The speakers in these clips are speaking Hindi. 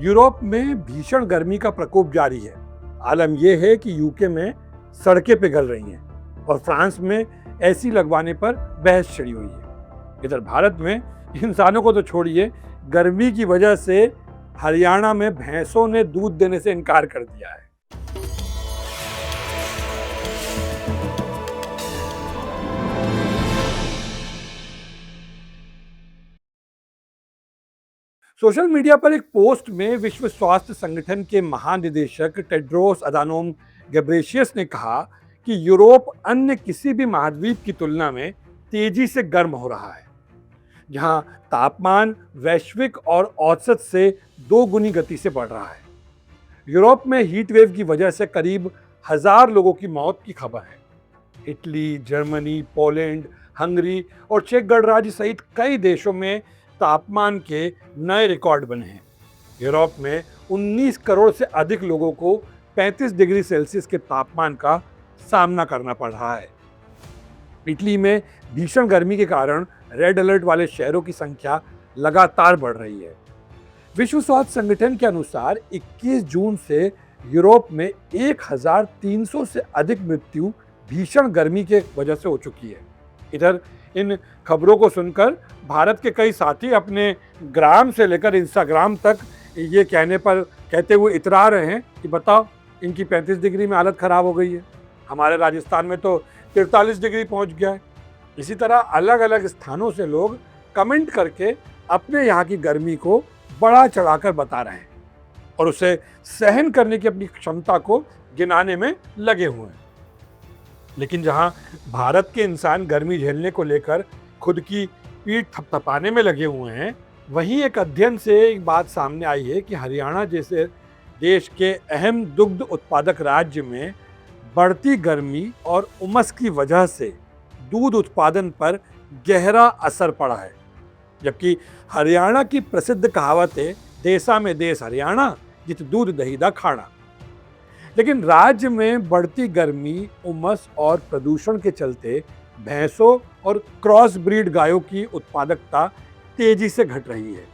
यूरोप में भीषण गर्मी का प्रकोप जारी है। आलम यह है कि यूके में सड़कें पिघल रही हैं और फ्रांस में एसी लगवाने पर बहस छिड़ी हुई है। इधर भारत में इंसानों को तो छोड़िए, गर्मी की वजह से हरियाणा में भैंसों ने दूध देने से इनकार कर दिया है। सोशल मीडिया पर एक पोस्ट में विश्व स्वास्थ्य संगठन के महानिदेशक टेड्रोस अदानोम घेब्रेयेसस ने कहा कि यूरोप अन्य किसी भी महाद्वीप की तुलना में तेजी से गर्म हो रहा है, जहां तापमान वैश्विक और औसत से 2 गुनी गति से बढ़ रहा है। यूरोप में हीट वेव की वजह से करीब 1000 लोगों की मौत की खबर है। इटली, जर्मनी, पोलैंड, हंगरी और चेक गणराज्य सहित कई देशों में तापमान के नए रिकॉर्ड बने हैं। यूरोप में 19 करोड़ से अधिक लोगों को 35 डिग्री सेल्सियस के तापमान का सामना करना पड़ रहा है। इटली में भीषण गर्मी के कारण रेड अलर्ट वाले शहरों की संख्या लगातार बढ़ रही है। विश्व स्वास्थ्य संगठन के अनुसार 21 जून से यूरोप में 1300 से अधिक मृत्यु भीषण गर्मी के वजह से हो चुकी है। इधर इन खबरों को सुनकर भारत के कई साथी अपने ग्राम से लेकर इंस्टाग्राम तक ये कहते हुए इतरा रहे हैं कि बताओ, इनकी 35 डिग्री में हालत खराब हो गई है, हमारे राजस्थान में तो 43 डिग्री पहुंच गया है। इसी तरह अलग अलग स्थानों से लोग कमेंट करके अपने यहाँ की गर्मी को बढ़ा चढ़ाकर बता रहे हैं और उसे सहन करने की अपनी क्षमता को गिनाने में लगे हुए हैं। लेकिन जहां भारत के इंसान गर्मी झेलने को लेकर खुद की पीठ थपथपाने में लगे हुए हैं, वहीं एक अध्ययन से एक बात सामने आई है कि हरियाणा जैसे देश के अहम दुग्ध उत्पादक राज्य में बढ़ती गर्मी और उमस की वजह से दूध उत्पादन पर गहरा असर पड़ा है। जबकि हरियाणा की प्रसिद्ध कहावत है, देसा में देश हरियाणा, जित दूध दही दा खाना। लेकिन राज्य में बढ़ती गर्मी, उमस और प्रदूषण के चलते भैंसों और क्रॉस ब्रीड गायों की उत्पादकता तेजी से घट रही है।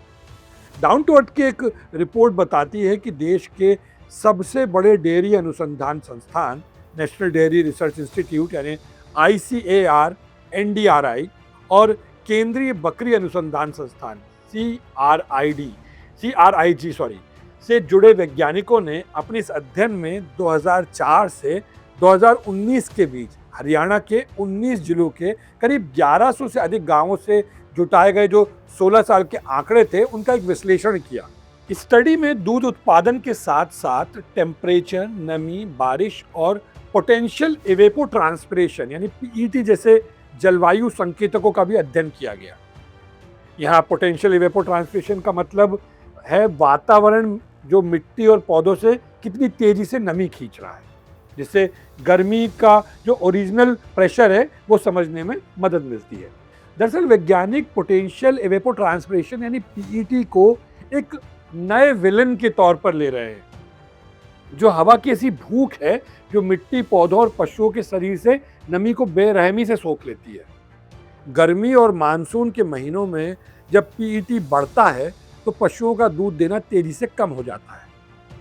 डाउन टू अर्थ की एक रिपोर्ट बताती है कि देश के सबसे बड़े डेयरी अनुसंधान संस्थान नेशनल डेयरी रिसर्च इंस्टीट्यूट यानी ICAR, NDRI और केंद्रीय बकरी अनुसंधान संस्थान CRIG से जुड़े वैज्ञानिकों ने अपने इस अध्ययन में 2004 से 2019 के बीच हरियाणा के 19 जिलों के करीब 1100 से अधिक गांवों से जुटाए गए जो 16 साल के आंकड़े थे, उनका एक विश्लेषण किया। इस स्टडी में दूध उत्पादन के साथ साथ टेम्परेचर, नमी, बारिश और पोटेंशियल इवेपोट्रांसपिरेशन यानी PET जैसे जलवायु संकेतकों का भी अध्ययन किया गया। यहाँ पोटेंशियल इवेपोट्रांसपिरेशन का मतलब है वातावरण जो मिट्टी और पौधों से कितनी तेजी से नमी खींच रहा है, जिससे गर्मी का जो ओरिजिनल प्रेशर है वो समझने में मदद मिलती है। दरअसल वैज्ञानिक पोटेंशियल इवेपोट्रांसपिरेशन यानी PET को एक नए विलन के तौर पर ले रहे हैं, जो हवा की ऐसी भूख है जो मिट्टी, पौधों और पशुओं के शरीर से नमी को बेरहमी से सोख लेती है। गर्मी और मानसून के महीनों में जब PET बढ़ता है तो पशुओं का दूध देना तेजी से कम हो जाता है।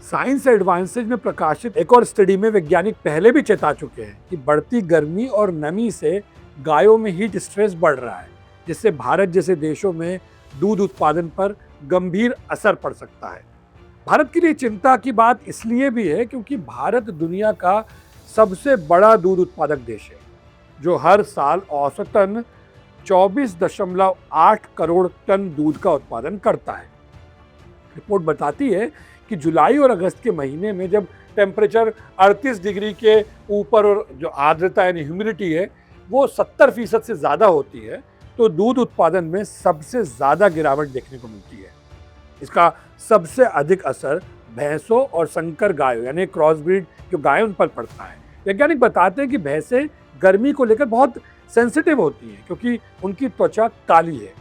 साइंस एडवांसेज में प्रकाशित एक और स्टडी में वैज्ञानिक पहले भी चेता चुके हैं कि बढ़ती गर्मी और नमी से गायों में हीट स्ट्रेस बढ़ रहा है, जिससे भारत जैसे देशों में दूध उत्पादन पर गंभीर असर पड़ सकता है। भारत के लिए चिंता की बात इसलिए भी है क्योंकि भारत दुनिया का सबसे बड़ा दूध उत्पादक देश है, जो हर साल औसतन 24.8 करोड़ टन दूध का उत्पादन करता है। रिपोर्ट बताती है कि जुलाई और अगस्त के महीने में जब टेम्परेचर 38 डिग्री के ऊपर और जो आर्द्रता यानी ह्यूमिडिटी है वो 70% से ज़्यादा होती है, तो दूध उत्पादन में सबसे ज़्यादा गिरावट देखने को मिलती है। इसका सबसे अधिक असर भैंसों और संकर गायों यानी क्रॉस ब्रीड जो गाय उन पर पड़ता है। वैज्ञानिक बताते हैं कि भैंसें गर्मी को लेकर बहुत सेंसिटिव होती हैं क्योंकि उनकी त्वचा काली है।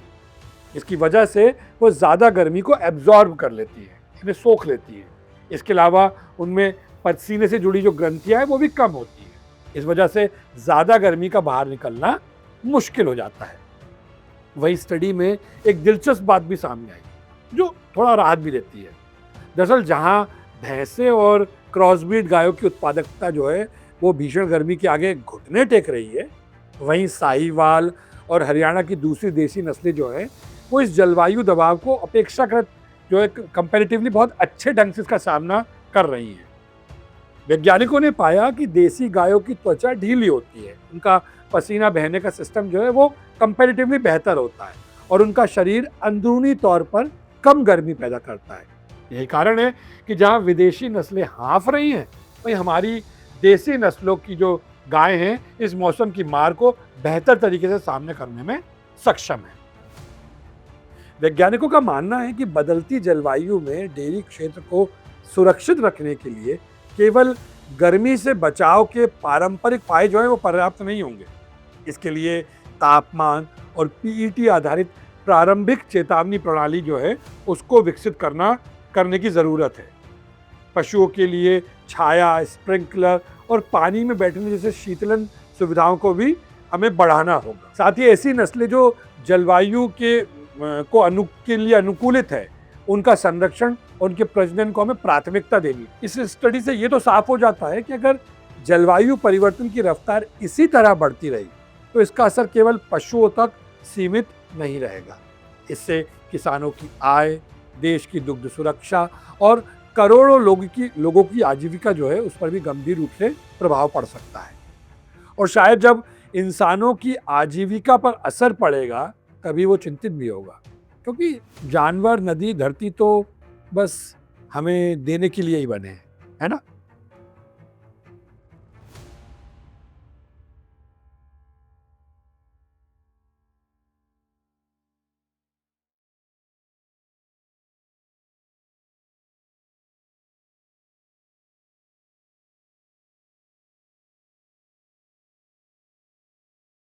इसकी वजह से वो ज़्यादा गर्मी को एब्जॉर्ब कर लेती है, इन्हें सोख लेती है। इसके अलावा उनमें पसीने से जुड़ी जो ग्रंथियाँ हैं वो भी कम होती है। इस वजह से ज़्यादा गर्मी का बाहर निकलना मुश्किल हो जाता है। वही स्टडी में एक दिलचस्प बात भी सामने आई जो थोड़ा राहत भी देती है। दरअसल जहाँ भैंसे और क्रॉसब्रीड गायों की उत्पादकता जो है वो भीषण गर्मी के आगे घुटने टेक रही है, वहीं साहीवाल और हरियाणा की दूसरी देसी नस्लें जो हैं वो इस जलवायु दबाव को अपेक्षाकृत जो है कंपैरेटिवली बहुत अच्छे ढंग से इसका सामना कर रही हैं। वैज्ञानिकों ने पाया कि देसी गायों की त्वचा ढीली होती है, उनका पसीना बहने का सिस्टम जो है वो कंपैरेटिवली बेहतर होता है और उनका शरीर अंदरूनी तौर पर कम गर्मी पैदा करता है। यही कारण है कि जहाँ विदेशी नस्लें हाँफ रही हैं, वहीं हमारी देसी नस्लों की जो गाय हैं इस मौसम की मार को बेहतर तरीके से सामने करने में सक्षम है। वैज्ञानिकों का मानना है कि बदलती जलवायु में डेयरी क्षेत्र को सुरक्षित रखने के लिए केवल गर्मी से बचाव के पारंपरिक उपाय जो है वो पर्याप्त नहीं होंगे। इसके लिए तापमान और पीईटी आधारित प्रारंभिक चेतावनी प्रणाली जो है उसको विकसित करने की ज़रूरत है। पशुओं के लिए छाया, स्प्रिंकलर और पानी में बैठने जैसे शीतलन सुविधाओं को भी हमें बढ़ाना होगा। साथ ही ऐसी नस्लें जो जलवायु के लिए अनुकूलित है, उनका संरक्षण और उनके प्रजनन को हमें प्राथमिकता देनी। इस स्टडी से ये तो साफ हो जाता है कि अगर जलवायु परिवर्तन की रफ्तार इसी तरह बढ़ती रही तो इसका असर केवल पशुओं तक सीमित नहीं रहेगा। इससे किसानों की आय, देश की दुग्ध सुरक्षा और करोड़ों लोगों की आजीविका जो है उस पर भी गंभीर रूप से प्रभाव पड़ सकता है। और शायद जब इंसानों की आजीविका पर असर पड़ेगा तभी वो चिंतित भी होगा, क्योंकि जानवर, नदी, धरती तो बस हमें देने के लिए ही बने हैं, है ना?